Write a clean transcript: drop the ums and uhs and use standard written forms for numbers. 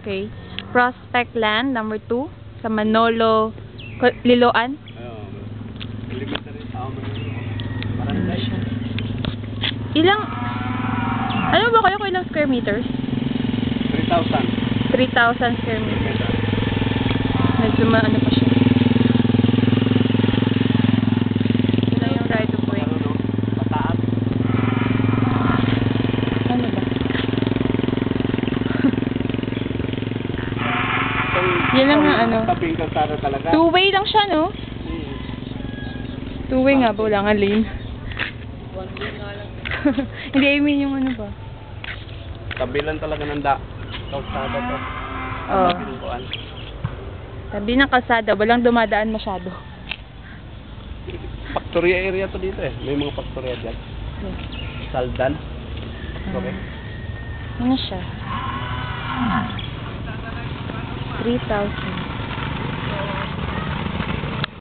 Okay. Prospect Land, number 2. Sa Manolo, Liloan. Elementary tao man Ano siya? Ilang, ano ba kayo kung ilang square meters? 3,000. 3,000 square meters. Medyo ano pa siya. Ito yung right of way. Pataas. Ano ba? Yan lang nga ano. Tabing kalsada talaga. Two-way lang siya, no? Two-way nga ba? Wala nga lane. Hindi, I mean yung ano ba? Tabi lang talaga ng kalsada to. Oo. Binubuan. Tabi ng kalsada, walang dumadaan masyado. Factory area to dito eh. May mga factory dyan. Saldan. Okay. Ano siya? 3,000.